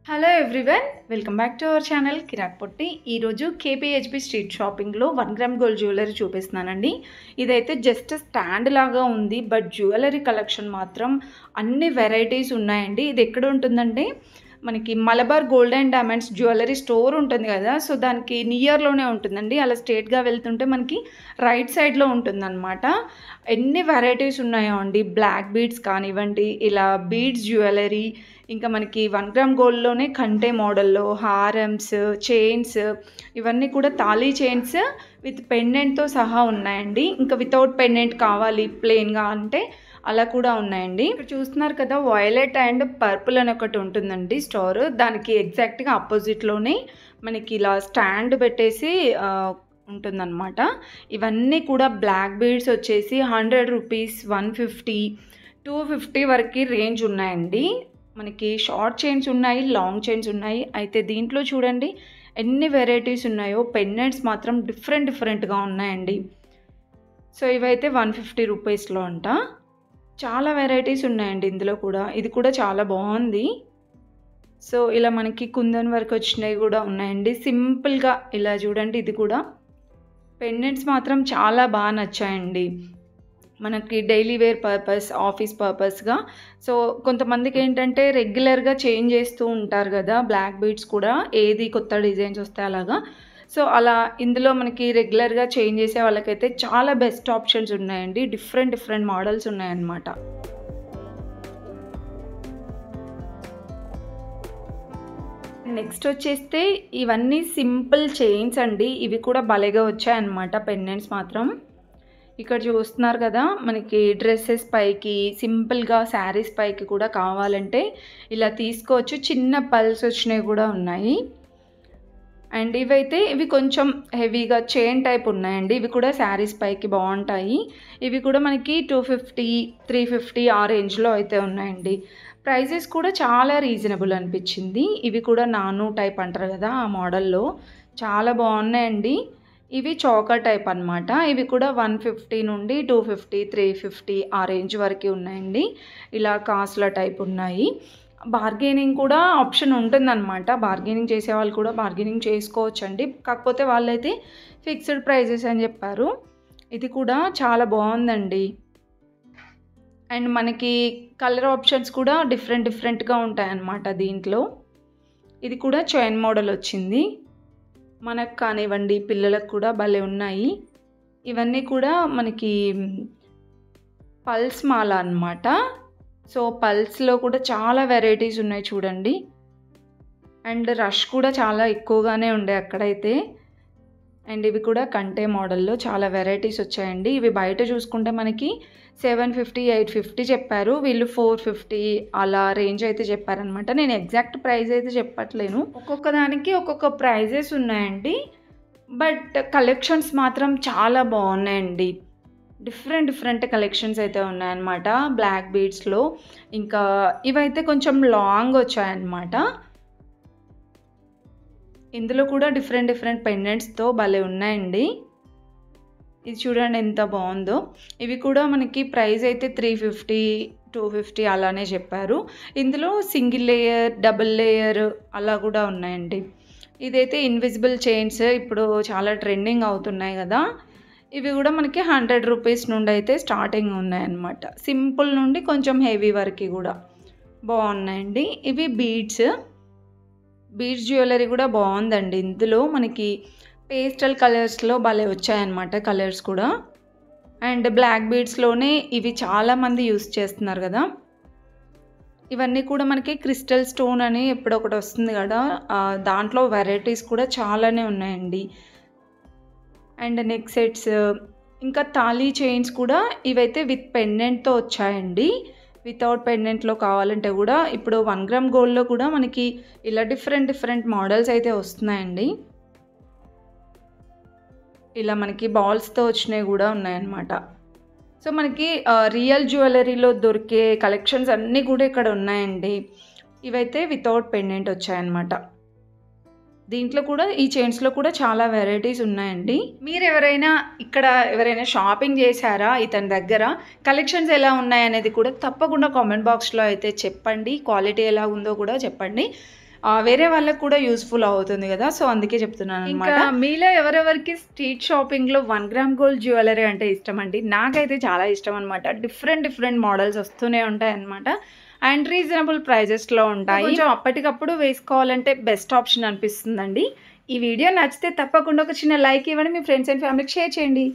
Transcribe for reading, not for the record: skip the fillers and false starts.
Hello everyone, welcome back to our channel Kirak Potti. ఈరోజు KPHB street షాపింగ్లో 1 gram gold jewellery చూపిస్తున్నానండి. ఇదైతే జస్ట్ స్టాండ్ లాగా ఉంది, బట్ జ్యువెలరీ కలెక్షన్ మాత్రం అన్ని వెరైటీస్ ఉన్నాయండి. ఇది ఎక్కడ ఉంటుందంటే మనకి Malabar gold and diamonds jewellery store ఉంటుంది కదా, సో దానికి నియర్లోనే ఉంటుందండి. అలా స్ట్రేట్గా వెళ్తుంటే మనకి రైట్ సైడ్లో ఉంటుందన్నమాట. ఎన్ని వెరైటీస్ ఉన్నాయో అండి, బ్లాక్ బీడ్స్ కానివ్వండి, ఇలా బీడ్స్ జ్యువెలరీ, ఇంకా మనకి 1 గ్రామ్ గోల్డ్లోనే కంటే మోడల్లో హారమ్స్, చైన్స్, ఇవన్నీ కూడా తాళీ చైన్స్ విత్ పెండెంట్తో సహా ఉన్నాయండి. ఇంకా వితౌట్ పెండెంట్ కావాలి ప్లెయిన్గా అంటే అలా కూడా ఉన్నాయండి. ఇక్కడ చూస్తున్నారు కదా, వైలెట్ అండ్ పర్పుల్ అని ఒకటి ఉంటుందండి స్టోర్. దానికి ఎగ్జాక్ట్గా ఆపోజిట్లోనే మనకి ఇలా స్టాండ్ పెట్టేసి ఉంటుందన్నమాట. ఇవన్నీ కూడా బ్లాక్ బీడ్స్ వచ్చేసి 100 రూపీస్, 150, 250 వరకు రేంజ్ ఉన్నాయండి. మనకి షార్ట్ చైన్స్ ఉన్నాయి, లాంగ్ చైన్స్ ఉన్నాయి. అయితే దీంట్లో చూడండి ఎన్ని వెరైటీస్ ఉన్నాయో. పెండెంట్స్ మాత్రం డిఫరెంట్గా ఉన్నాయండి. సో ఇవైతే 150 రూపీస్లో అంట. చాలా వెరైటీస్ ఉన్నాయండి ఇందులో కూడా. ఇది కూడా చాలా బాగుంది. సో ఇలా మనకి కుందన్ వర్క్ వచ్చినవి కూడా ఉన్నాయండి. సింపుల్గా ఇలా చూడండి. ఇది కూడా పెండెంట్స్ మాత్రం చాలా బాగా నచ్చాయండి మనకి డైలీ వేర్ పర్పస్, ఆఫీస్ పర్పస్గా. సో కొంతమందికి ఏంటంటే రెగ్యులర్గా చేంజ్ చేస్తూ ఉంటారు కదా బ్లాక్ బీడ్స్ కూడా, ఏది కొత్త డిజైన్స్ వస్తాయి అలాగా. సో అలా ఇందులో మనకి రెగ్యులర్గా చేంజ్ చేసే వాళ్ళకైతే చాలా బెస్ట్ ఆప్షన్స్ ఉన్నాయండి. డిఫరెంట్ మోడల్స్ ఉన్నాయన్నమాట. నెక్స్ట్ వచ్చేస్తే ఇవన్నీ సింపుల్ చైన్స్ అండి. ఇవి కూడా భలేగా వచ్చాయన్నమాట. పెండెంట్స్ మాత్రం ఇక్కడ చూస్తున్నారు కదా, మనకి డ్రెస్సెస్ పైకి, సింపుల్గా శారీస్ పైకి కూడా కావాలంటే ఇలా తీసుకోవచ్చు. చిన్న పల్స్ వచ్చినవి కూడా ఉన్నాయి. అండ్ ఇవి కొంచెం హెవీగా చైన్ టైప్ ఉన్నాయండి. ఇవి కూడా శారీస్ పైకి బాగుంటాయి. ఇవి కూడా మనకి 250, 350 ఆ రేంజ్లో అయితే ఉన్నాయండి. ప్రైజెస్ కూడా చాలా రీజనబుల్ అనిపించింది. ఇవి కూడా నాను టైప్ అంటారు కదా, ఆ మోడల్లో చాలా బాగున్నాయండి. ఇవి చౌకా టైప్ అనమాట. ఇవి కూడా 150 నుండి 250, 350 ఆ రేంజ్ వరకు ఉన్నాయండి. ఇలా కాస్ట్ల టైప్ ఉన్నాయి. బార్గెనింగ్ కూడా ఆప్షన్ ఉంటుందన్నమాట. బార్గెనింగ్ చేసే వాళ్ళు కూడా బార్గెనింగ్ చేసుకోవచ్చండి. కాకపోతే వాళ్ళైతే ఫిక్స్డ్ ప్రైజెస్ అని చెప్పారు. ఇది కూడా చాలా బాగుందండి. అండ్ మనకి కలర్ ఆప్షన్స్ కూడా డిఫరెంట్గా ఉంటాయన్నమాట దీంట్లో. ఇది కూడా చైన్ మోడల్ వచ్చింది. మనకు కానివ్వండి, పిల్లలకు కూడా భలే ఉన్నాయి. ఇవన్నీ కూడా మనకి పల్స్ మాల అన్నమాట. సో పల్స్లో కూడా చాలా వెరైటీస్ ఉన్నాయి చూడండి. అండ్ రష్ కూడా చాలా ఎక్కువగానే ఉండే అక్కడైతే. అండ్ ఇవి కూడా కంటే మోడల్లో చాలా వెరైటీస్ వచ్చాయండి. ఇవి బయట చూసుకుంటే మనకి 750, 850 చెప్పారు. వీళ్ళు 450 అలా రేంజ్ అయితే చెప్పారనమాట. నేను ఎగ్జాక్ట్ ప్రైస్ అయితే చెప్పట్లేను. ఒక్కొక్క దానికి ఒక్కొక్క ప్రైజెస్ ఉన్నాయండి. బట్ కలెక్షన్స్ మాత్రం చాలా బాగున్నాయండి. డిఫరెంట్ కలెక్షన్స్ అయితే ఉన్నాయన్నమాట బ్లాక్ బీడ్స్లో. ఇంకా ఇవైతే కొంచెం లాంగ్ వచ్చాయన్నమాట. ఇందులో కూడా డిఫరెంట్ పెండెంట్స్తో భలే ఉన్నాయండి. ఇది చూడండి ఎంత బాగుందో. ఇవి కూడా మనకి ప్రైస్ అయితే 350, 250 అలానే చెప్పారు. ఇందులో సింగిల్ లేయర్, డబుల్ లేయర్ అలా కూడా ఉన్నాయండి. ఇదైతే ఇన్విజిబుల్ చైన్స్ ఇప్పుడు చాలా ట్రెండింగ్ అవుతున్నాయి కదా. ఇవి కూడా మనకి 100 రూపీస్ నుండి అయితే స్టార్టింగ్ ఉన్నాయన్నమాట. సింపుల్ నుండి కొంచెం హెవీ వరకు కూడా బాగున్నాయండి. ఇవి బీడ్స్ జ్యువెలరీ కూడా బాగుందండి. ఇందులో మనకి పేస్టల్ కలర్స్లో భలే వచ్చాయన్నమాట కలర్స్ కూడా. అండ్ బ్లాక్ బీడ్స్లోనే ఇవి చాలామంది యూస్ చేస్తున్నారు కదా. ఇవన్నీ కూడా మనకి క్రిస్టల్ స్టోన్ అని ఎప్పుడొకటి వస్తుంది కదా, దాంట్లో వెరైటీస్ కూడా చాలానే ఉన్నాయండి. అండ్ నెక్ సెట్స్, ఇంకా తాళీ చైన్స్ కూడా ఇవైతే విత్ పెండెంట్తో వచ్చాయండి. వితౌట్ పెండెంట్లో కావాలంటే కూడా ఇప్పుడు 1 గ్రామ్ గోల్డ్లో కూడా మనకి ఇలా డిఫరెంట్ మోడల్స్ అయితే వస్తున్నాయండి. ఇలా మనకి బాల్స్తో వచ్చినవి కూడా ఉన్నాయన్నమాట. సో మనకి రియల్ జ్యువెలరీలో దొరికే కలెక్షన్స్ అన్నీ కూడా ఇక్కడ ఉన్నాయండి. ఇవైతే వితౌట్ పెండెంట్ వచ్చాయన్నమాట. దీంట్లో కూడా ఈ చైన్స్లో కూడా చాలా వెరైటీస్ ఉన్నాయండి. మీరు ఎవరైనా షాపింగ్ చేశారా ఇతని దగ్గర? కలెక్షన్స్ ఎలా ఉన్నాయనేది కూడా తప్పకుండా కామెంట్ బాక్స్లో అయితే చెప్పండి. క్వాలిటీ ఎలా ఉందో కూడా చెప్పండి. వేరే వాళ్ళకి కూడా యూస్ఫుల్ అవుతుంది కదా, సో అందుకే చెప్తున్నాను అనమాట. మీలో ఎవరెవరికి స్ట్రీట్ షాపింగ్లో 1 గ్రామ్ గోల్డ్ జ్యువెలరీ అంటే ఇష్టం అండి? నాకైతే చాలా ఇష్టం అనమాట. డిఫరెంట్ మోడల్స్ వస్తూనే ఉంటాయి అనమాట. అండ్ రీజనబుల్ ప్రైజెస్లో ఉంటాయి. కొంచెం అప్పటికప్పుడు వేసుకోవాలంటే బెస్ట్ ఆప్షన్ అనిపిస్తుందండి. ఈ వీడియో నచ్చితే తప్పకుండా ఒక చిన్న లైక్ ఇవ్వండి, మీ ఫ్రెండ్స్ అండ్ ఫ్యామిలీకి షేర్ చేయండి.